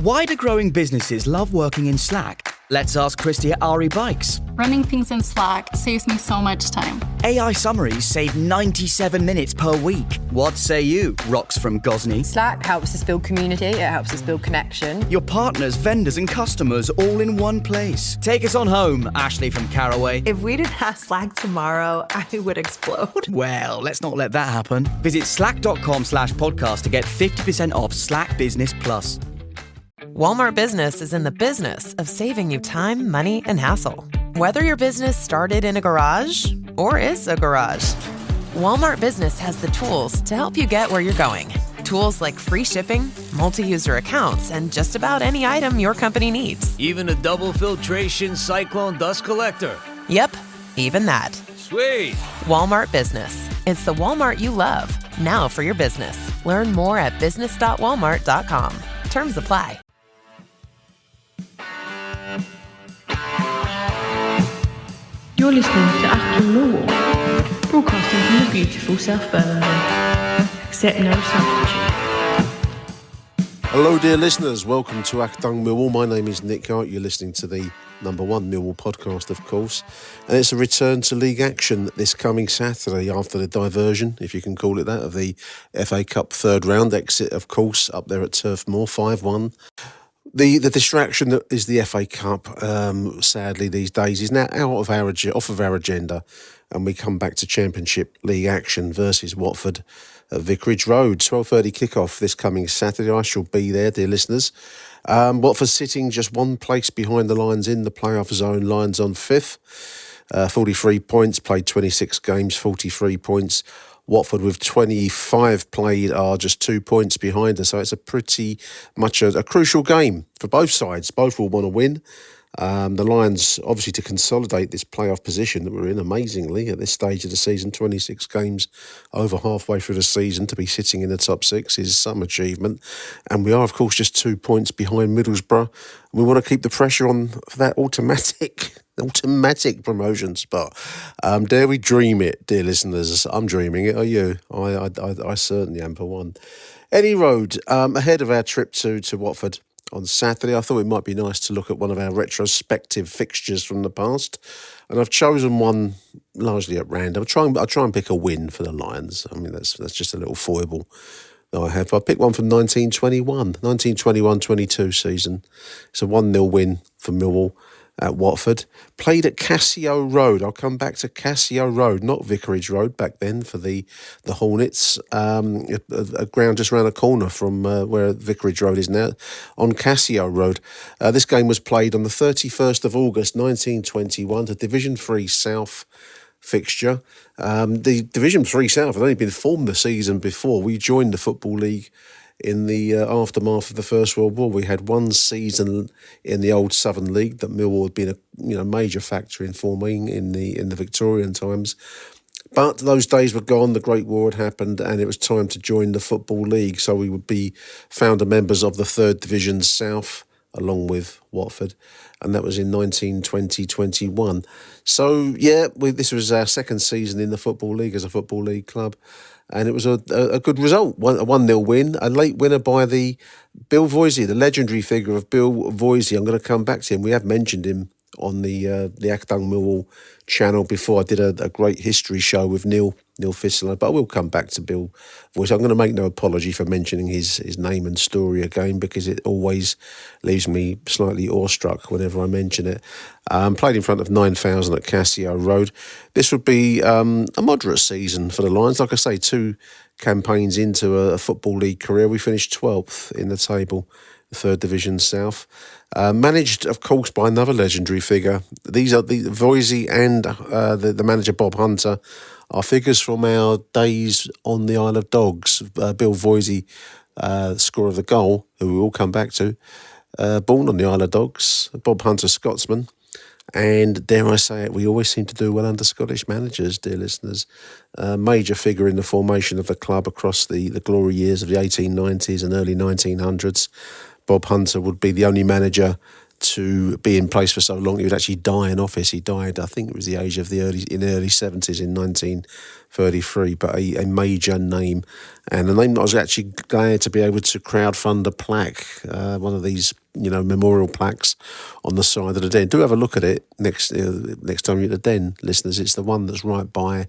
Why do growing businesses love working in Slack? Let's ask Christy at Ari Bikes. Running things in Slack saves me so much time. AI summaries save 97 minutes per week. What say you, Rox from Gosney? Slack helps us build community, it helps us build connection. Your partners, vendors and customers all in one place. Take us on home, Ashley from Caraway. If we didn't have Slack tomorrow, I would explode. Well, let's not let that happen. Visit slack.com/podcast to get 50% off Slack Business Plus. Walmart Business is in the business of saving you time, money, and hassle. Whether your business started in a garage or is a garage, Walmart Business has the tools to help you get where you're going. Tools like free shipping, multi-user accounts, and just about any item your company needs. Even a double filtration cyclone dust collector. Yep, even that. Sweet. Walmart Business. It's the Walmart you love. Now for your business. Learn more at business.walmart.com. Terms apply. You're listening to Achtung Millwall, broadcasting from the beautiful South Birmingham. Accept no substitute. Hello dear listeners, welcome to Achtung Millwall. My name is Nick Hart. You're listening to the number one Millwall podcast, of course. And it's a return to league action this coming Saturday after the diversion, if you can call it that, of the FA Cup third round exit, of course, up there at Turf Moor, 5-1. The distraction that is the FA Cup, sadly these days, is now off of our agenda, and we come back to Championship League action versus Watford at Vicarage Road. 12:30 kickoff this coming Saturday. I shall be there, dear listeners. Watford sitting just one place behind the Lions in the playoff zone. Lions on 5th, 43 points, played 26 games, 43 points. Watford with 25 played are just 2 points behind us. So it's a pretty much a crucial game for both sides. Both will want to win. The Lions, obviously, to consolidate this playoff position that we're in, amazingly, at this stage of the season, 26 games, over halfway through the season, to be sitting in the top 6 is some achievement. And we are, of course, just 2 points behind Middlesbrough. We want to keep the pressure on for that automatic promotion spot. Dare we dream it, dear listeners? I'm dreaming it. Are you? I certainly am, for one. Any road, ahead of our trip to Watford on Saturday, I thought it might be nice to look at one of our retrospective fixtures from the past, and I've chosen one largely at random. I'll try and pick a win for the Lions. I mean, that's just a little foible that I have. I picked one from 1921-22 season. It's a 1-0 win for Millwall at Watford. Played at Cassio Road. I'll come back to Cassio Road, not Vicarage Road back then for the Hornets. A ground just around the corner from where Vicarage Road is now, on Cassio Road. This game was played on the 31st of August 1921, the Division 3 South fixture. The Division 3 South had only been formed the season before. We joined the Football League in the aftermath of the First World War. We had one season in the old Southern League that Millwall had been a major factor in forming in the Victorian times. But those days were gone, the Great War had happened, and it was time to join the Football League. So we would be founder members of the 3rd Division South, along with Watford, and that was in 1920-21. So, yeah, this was our second season in the Football League as a Football League club, and it was a good result, a 1-0 win, a late winner by the Bill Voisey, the legendary figure of Bill Voisey. I'm going to come back to him. We have mentioned him on the Achtung Millwall channel before. I did a great history show with Neil Fissler, but I will come back to Bill Voisey. I'm going to make no apology for mentioning his name and story again, because it always leaves me slightly awestruck whenever I mention it. Played in front of 9,000 at Cassio Road. This would be a moderate season for the Lions. Like I say, 2 campaigns into a Football League career. We finished 12th in the table, the 3rd Division South. Managed, of course, by another legendary figure. These are the Voisey and the manager Bob Hunter are figures from our days on the Isle of Dogs. Bill Voisey, scorer of the goal, who we will come back to, born on the Isle of Dogs. Bob Hunter, Scotsman. And dare I say it, we always seem to do well under Scottish managers, dear listeners. Major figure in the formation of the club across the glory years of the 1890s and early 1900s. Bob Hunter would be the only manager to be in place for so long, he would actually die in office. He died, I think it was the age of the early 70s in 1933, but a major name, and a name that I was actually glad to be able to crowdfund a plaque, one of these memorial plaques on the side of the Den. Do have a look at it next time you're at the Den, listeners. It's the one that's right by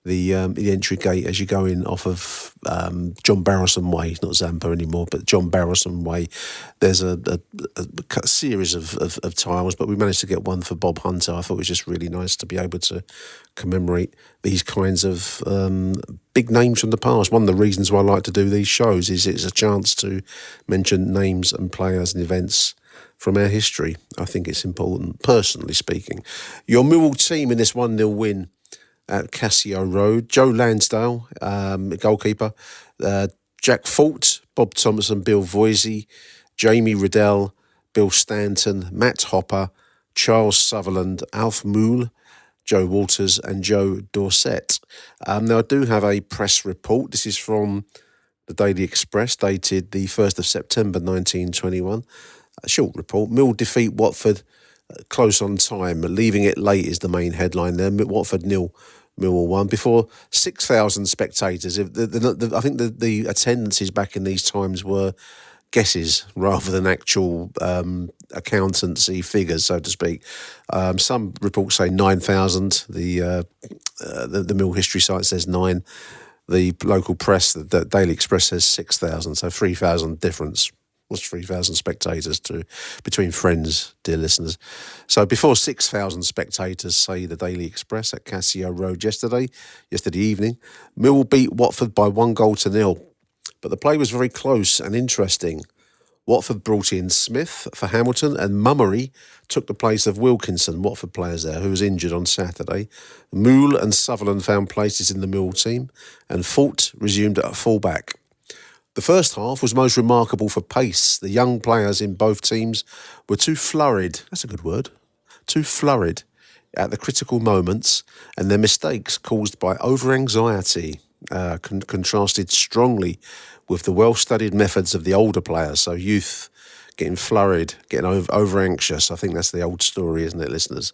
the entry gate as you go in off of John Barrowson Way, not Zampa anymore, but John Barrowson Way. There's a series of tiles, but we managed to get one for Bob Hunter. I thought it was just really nice to be able to commemorate these kinds of big names from the past. One of the reasons why I like to do these shows is it's a chance to mention names and players and events from our history. I think it's important, personally speaking. Your Millwall team in this 1-0 win at Cassio Road: Joe Lansdale, goalkeeper, Jack Fort, Bob Thompson, Bill Voisey, Jamie Riddell, Bill Stanton, Matt Hopper, Charles Sutherland, Alf Moole, Joe Walters and Joe Dorset. Now I do have a press report. This is from the Daily Express, dated the 1st of September 1921. A short report. Mill defeat Watford close on time, leaving it late is the main headline there. Watford 0, Millwall 1. Before 6,000 spectators. I think the attendances back in these times were guesses rather than actual accountancy figures, so to speak. Some reports say 9,000. The Mill history site says 9. The local press, the Daily Express, says 6,000. So 3,000 difference. Was 3,000 spectators between friends, dear listeners. So before 6,000 spectators, say the Daily Express, at Cassio Road yesterday evening, Mill beat Watford by 1-0. But the play was very close and interesting. Watford brought in Smith for Hamilton, and Mummery took the place of Wilkinson, Watford players there, who was injured on Saturday. Moole and Sutherland found places in the Mill team, and Fort resumed at full-back. The first half was most remarkable for pace. The young players in both teams were too flurried, that's a good word, too flurried at the critical moments, and their mistakes caused by over-anxiety contrasted strongly with the well-studied methods of the older players. So youth getting flurried, getting over-anxious. I think that's the old story, isn't it, listeners?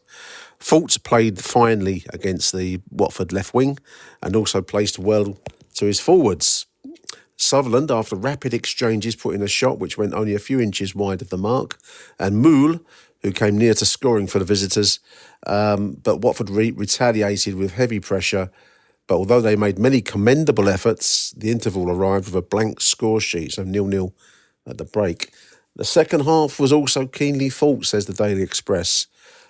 Fultz played finely against the Watford left wing and also placed well to his forwards. Sutherland, after rapid exchanges, put in a shot which went only a few inches wide of the mark, and Moole, who came near to scoring for the visitors, but Watford retaliated with heavy pressure. But although they made many commendable efforts, the interval arrived with a blank score sheet, so 0-0 at the break. The second half was also keenly fought, says the Daily Express,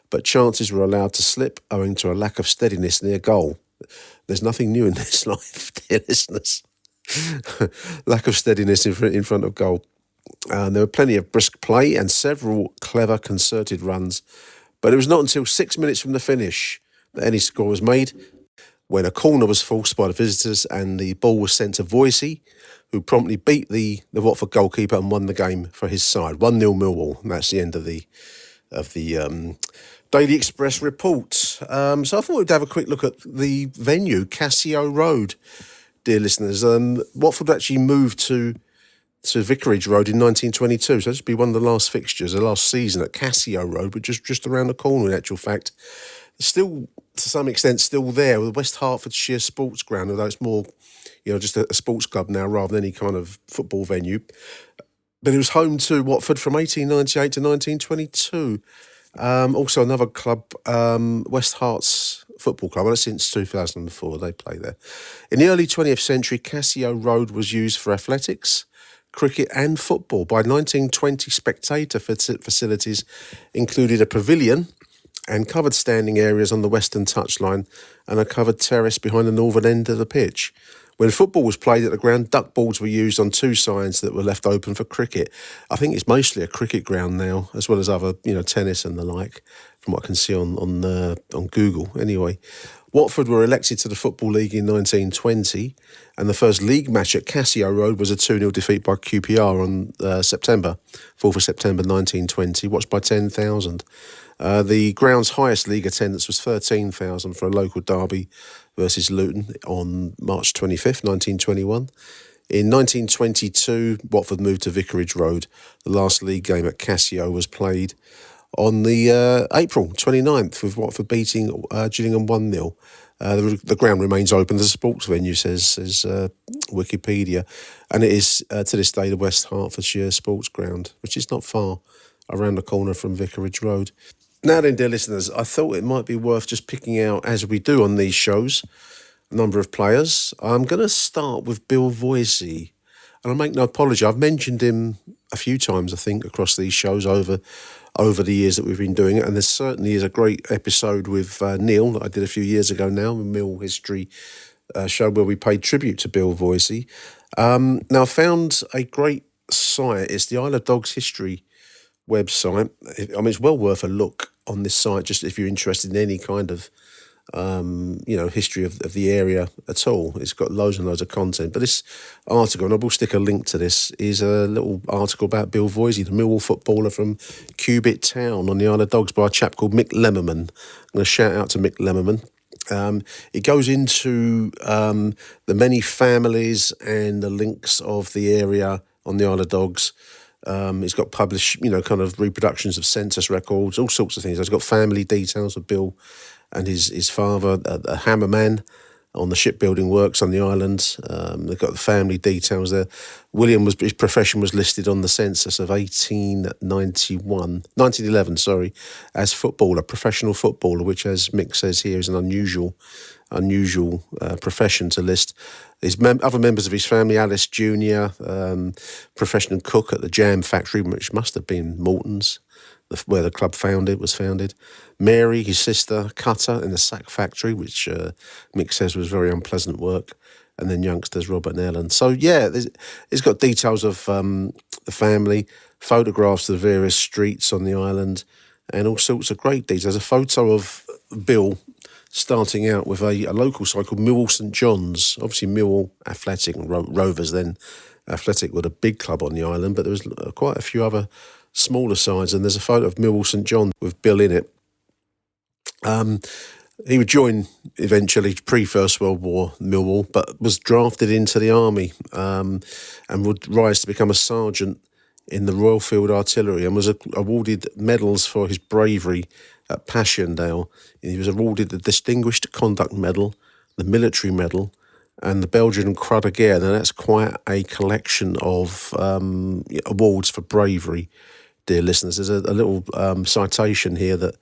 but chances were allowed to slip owing to a lack of steadiness near goal. There's nothing new in this life, dear listeners. Lack of steadiness in front of goal. There were plenty of brisk play and several clever concerted runs, but it was not until 6 minutes from the finish that any score was made, when a corner was forced by the visitors and the ball was sent to Voisey, who promptly beat the Watford goalkeeper and won the game for his side. 1-0 Millwall, and that's the end of the Daily Express report. So I thought we'd have a quick look at the venue, Cassio Road, dear listeners. Watford actually moved to Vicarage Road in 1922, so this would be one of the last fixtures, the last season at Cassio Road, but just around the corner in actual fact. Still, to some extent, still there with the West Hertfordshire Sports Ground, although it's more, just a sports club now rather than any kind of football venue. But it was home to Watford from 1898 to 1922. Also another club, West Herts Football Club, well, since 2004 they play there. In the early 20th century, Cassio Road was used for athletics, cricket and football. By 1920, spectator facilities included a pavilion and covered standing areas on the western touchline and a covered terrace behind the northern end of the pitch. When football was played at the ground, duckboards were used on two sides that were left open for cricket. I think it's mostly a cricket ground now, as well as other, tennis and the like, from what I can see on Google. Anyway, Watford were elected to the Football League in 1920, and the first league match at Cassio Road was a 2-0 defeat by QPR on 4th of September 1920, watched by 10,000. The ground's highest league attendance was 13,000 for a local derby versus Luton on March 25th, 1921. In 1922, Watford moved to Vicarage Road. The last league game at Cassio was played on the April 29th, with Watford beating Gillingham 1-0. The ground remains open as a sports venue, says Wikipedia, and it is to this day the West Hertfordshire Sports Ground, which is not far around the corner from Vicarage Road. Now then, dear listeners, I thought it might be worth just picking out, as we do on these shows, a number of players. I'm going to start with Bill Voisey, and I make no apology. I've mentioned him a few times, I think, across these shows over the years that we've been doing it, and there certainly is a great episode with Neil that I did a few years ago now, a Mill History show where we paid tribute to Bill Voisey. Now, I found a great site. It's the Isle of Dogs History website. I mean, it's well worth a look on this site, just if you're interested in any kind of history of the area at all. It's got loads and loads of content. But this article, and I will stick a link to this, is a little article about Bill Voisey, the Millwall footballer from Cubitt Town on the Isle of Dogs, by a chap called Mick Lemmerman. I'm going to shout out to Mick Lemmerman. It goes into the many families and the links of the area on the Isle of Dogs. It's got published, kind of reproductions of census records, all sorts of things. It's got family details of Bill and his father, a hammerman on the shipbuilding works on the island. They've got the family details there. His profession was listed on the census of 1911, as professional footballer, which, as Mick says here, is an unusual profession to list. Other members of his family: Alice Jr., professional cook at the jam factory, which must have been Morton's, where the club was founded. Mary, his sister, cutter in the sack factory, which Mick says was very unpleasant work. And then youngsters, Robert and Ellen. So, yeah, it's got details of the family, photographs of the various streets on the island, and all sorts of great details. There's a photo of Bill starting out with a local side called Millwall St John's. Obviously, Millwall Athletic and Rovers then. Athletic were the big club on the island, but there was quite a few other smaller sides, and there's a photo of Millwall St John with Bill in it. He would join eventually pre-First World War Millwall, but was drafted into the army and would rise to become a sergeant in the Royal Field Artillery, and was awarded medals for his bravery at Passchendaele. He was awarded the Distinguished Conduct Medal, the Military Medal, and the Belgian Croix de Guerre. Now, that's quite a collection of awards for bravery, dear listeners. There's a little citation here that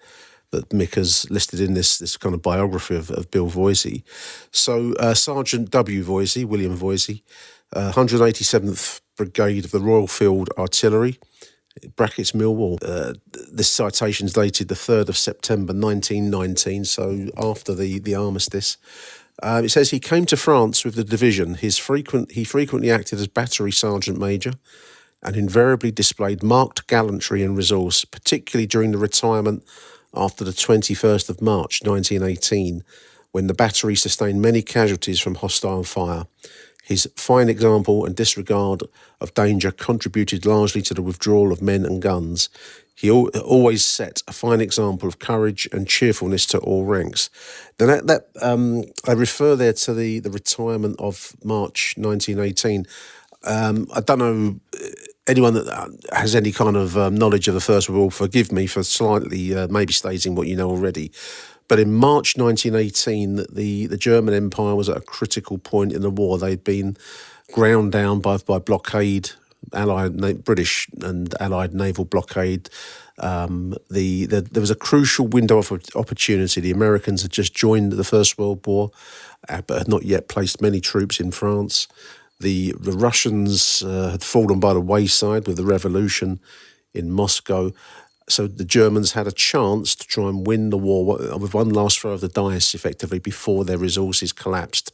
Mick has listed in this kind of biography of Bill Voisey. So, Sergeant W. Voisey, William Voisey, 187th Brigade of the Royal Field Artillery, brackets Millwall. This citation is dated the 3rd of September 1919, so after the armistice. It says he came to France with the division. He frequently acted as battery sergeant major and invariably displayed marked gallantry and resource, particularly during the retirement after the 21st of March 1918, when the battery sustained many casualties from hostile fire. His fine example and disregard of danger contributed largely to the withdrawal of men and guns. He always set a fine example of courage and cheerfulness to all ranks. Then I refer there to the retirement of March 1918. I don't know, anyone that has any kind of knowledge of the First World War, forgive me for slightly maybe stating what you know already. But in March 1918, the German Empire was at a critical point in the war. They'd been ground down by blockade, British and Allied naval blockade. There was a crucial window of opportunity. The Americans had just joined the First World War, but had not yet placed many troops in France. The Russians had fallen by the wayside with the revolution in Moscow. So the Germans had a chance to try and win the war with one last throw of the dice, effectively, before their resources collapsed.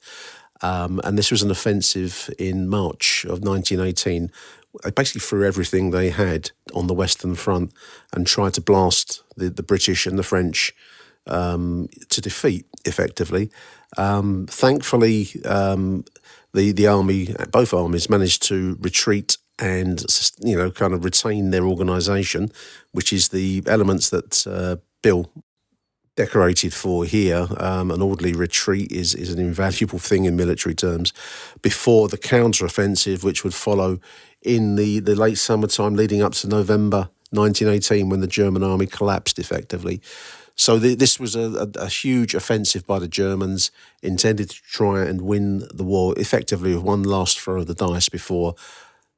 And this was an offensive in March of 1918. They basically threw everything they had on the Western Front and tried to blast the British and the French to defeat, effectively. Thankfully, the army, both armies, managed to retreat and, kind of retain their organisation, which is the elements that Bill decorated for here. An orderly retreat is an invaluable thing in military terms before the counter-offensive, which would follow in the late summertime leading up to November 1918 when the German army collapsed effectively. So this was a huge offensive by the Germans intended to try and win the war effectively with one last throw of the dice before,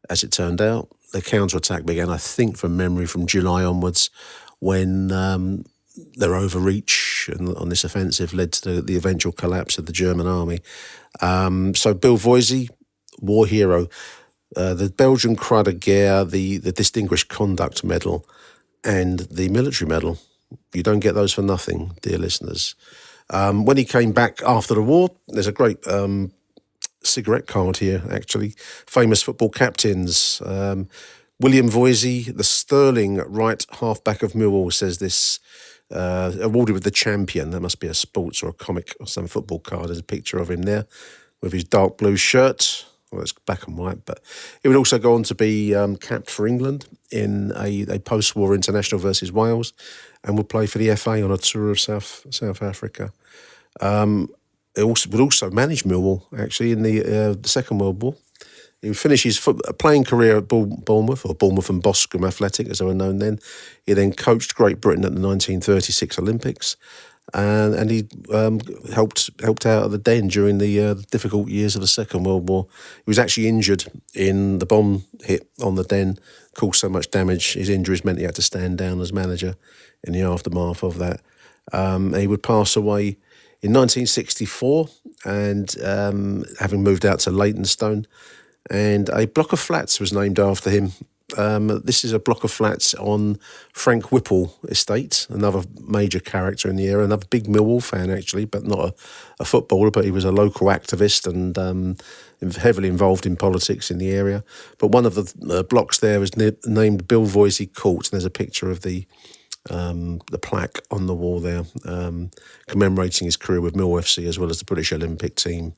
as it turned out, the counterattack began, I think, from memory, from July onwards, when their overreach on this offensive led to the eventual collapse of the German army. So Bill Voisey, war hero, the Belgian Croix de Guerre, the Distinguished Conduct Medal, and the Military Medal. You don't get those for nothing, dear listeners. When he came back after the war, there's a great cigarette card here, actually. Famous football captains. William Voisey, the sterling right half-back of Millwall, says this, awarded with the champion. That must be a sports or a comic or some football card. There's a picture of him there with his dark blue shirt. Well, it's black and white, but he would also go on to be capped for England in a post-war international versus Wales, and would play for the FA on a tour of South Africa. He would also manage Millwall, actually, in the Second World War. He would finish his playing career at Bournemouth, or Bournemouth and Boscombe Athletic, as they were known then. He then coached Great Britain at the 1936 Olympics, and he helped out at the Den during the difficult years of the Second World War. He was actually injured in the bomb hit on the Den, caused so much damage. His injuries meant he had to stand down as manager in the aftermath of that. He would pass away in 1964, and having moved out to Leytonstone, and a block of flats was named after him. This is a block of flats on Frank Whipple Estate, another major character in the era, another big Millwall fan actually, but not a footballer, but he was a local activist and heavily involved in politics in the area. But one of the blocks there is named Bill Voisey Court, and there's a picture of the plaque on the wall there, commemorating his career with Millwall FC as well as the British Olympic team,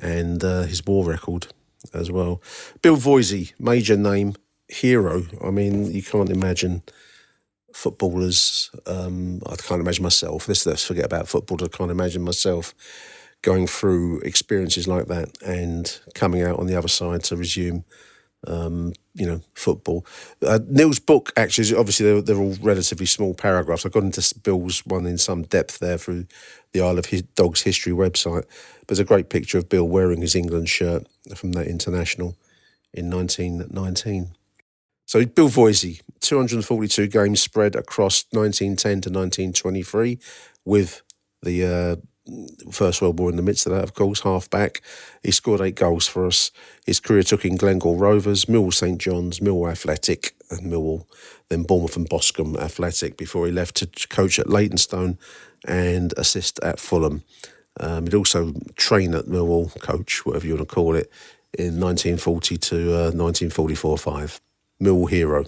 and his war record as well. Bill Voisey, major name, hero. I mean, you can't imagine footballers. I can't imagine myself. Let's forget about football. I can't imagine myself going through experiences like that and coming out on the other side to resume football. Neil's book, actually, obviously they're all relatively small paragraphs. I got into Bill's one in some depth there through the Isle of Dogs History website. But there's a great picture of Bill wearing his England shirt from that international in 1919. So Bill Voisey, 242 games spread across 1910 to 1923, with the First World War in the midst of that, of course, half-back. He scored 8 goals for us. His career took in Glengall Rovers, Millwall St John's, Millwall Athletic and Millwall, then Bournemouth and Boscombe Athletic, before he left to coach at Leytonstone and assist at Fulham. He'd also train at Millwall, coach, whatever you want to call it, in 1940 to 1944-5. Millwall hero.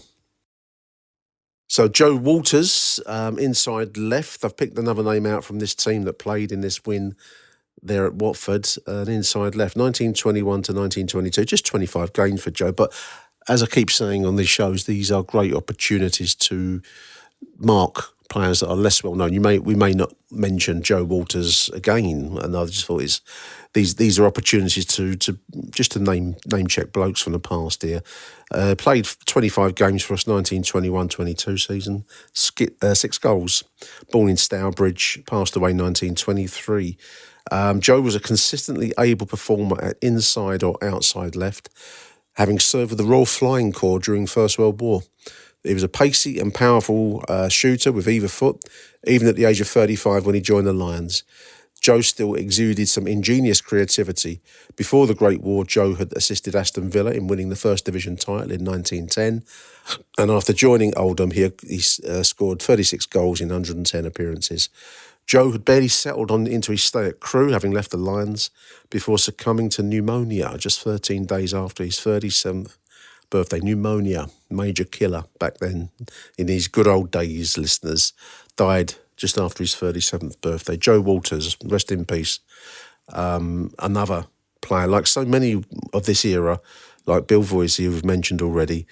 So Joe Walters, inside left. I've picked another name out from this team that played in this win there at Watford, an inside left, 1921 to 1922, just 25 games for Joe. But as I keep saying on these shows, these are great opportunities to mark players that are less well known. We may not mention Joe Walters again, and I just thought these are opportunities to name check blokes from the past here. Played 25 games for us, 1921-22 season, 6 goals. Born in Stourbridge, passed away 1923. Joe was a consistently able performer at inside or outside left, having served with the Royal Flying Corps during First World War. He was a pacey and powerful shooter with either foot, even at the age of 35 when he joined the Lions. Joe still exuded some ingenious creativity. Before the Great War, Joe had assisted Aston Villa in winning the First Division title in 1910. And after joining Oldham, he scored 36 goals in 110 appearances. Joe had barely settled into his stay at Crewe, having left the Lions, before succumbing to pneumonia just 13 days after his 37th birthday. Pneumonia, major killer back then in these good old days, listeners. Died just after his 37th birthday. Joe Walters, rest in peace. Another player, like so many of this era, like Bill Voisey, who we've mentioned already,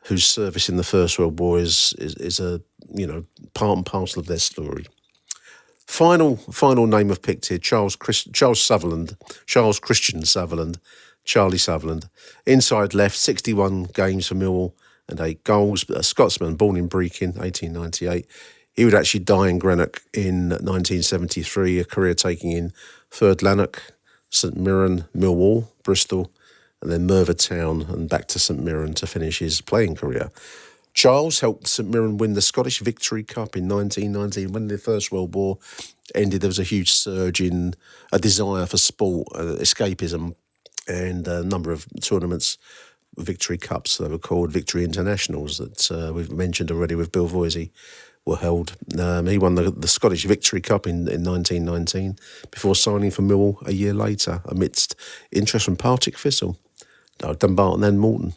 whose service in the First World War is a part and parcel of their story. Final name I've picked here, Charles Christian Sutherland, Charlie Sutherland. Inside left, 61 games for Millwall and 8 goals. A Scotsman born in Brechin, 1898. He would actually die in Greenock in 1973, a career taking in Third Lanark, St Mirren, Millwall, Bristol, and then Merthyr Town and back to St Mirren to finish his playing career. Charles helped St Mirren win the Scottish Victory Cup in 1919. When the First World War ended, there was a huge surge in a desire for sport, escapism, and a number of tournaments, Victory Cups, they were called Victory Internationals, that we've mentioned already with Bill Voisey, were held. He won the Scottish Victory Cup in 1919 before signing for Millwall a year later amidst interest from Partick Thistle, Dumbarton and Morton.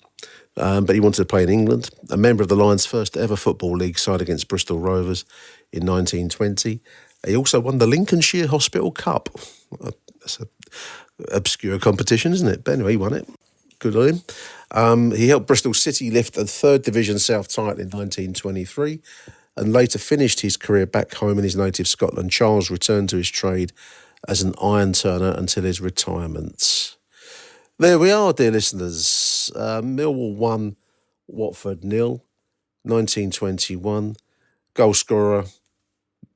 But he wanted to play in England. A member of the Lions' first ever Football League side against Bristol Rovers in 1920. He also won the Lincolnshire Hospital Cup. That's an obscure competition, isn't it? But anyway, he won it. Good on him. He helped Bristol City lift a 3rd Division South title in 1923 and later finished his career back home in his native Scotland. Charles returned to his trade as an iron turner until his retirement. There we are, dear listeners. Millwall 1, Watford 0, 1921. Goal scorer,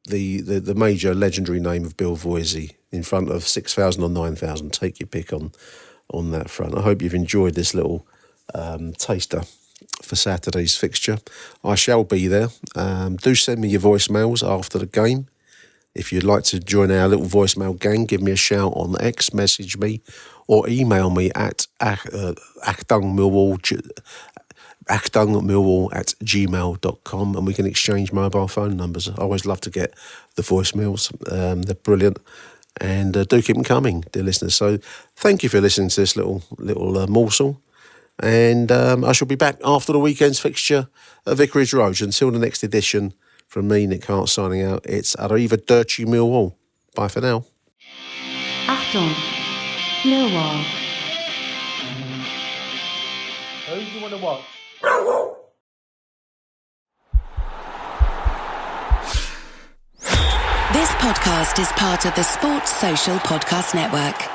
the major legendary name of Bill Voisey, in front of 6,000 or 9,000. Take your pick on that front. I hope you've enjoyed this little taster for Saturday's fixture. I shall be there. Do send me your voicemails after the game. If you'd like to join our little voicemail gang, give me a shout on X, message me, or email me at actungmillwall@gmail.com, and we can exchange mobile phone numbers. I always love to get the voicemails. They're brilliant, and do keep them coming, dear listeners. So thank you for listening to this little morsel, and I shall be back after the weekend's fixture at Vicarage Road. Until the next edition, from me, Nick Hart, signing out, it's Arrivederci Millwall. Bye for now. Achtung, Millwall. Who do you want to watch? This podcast is part of the Sports Social Podcast Network.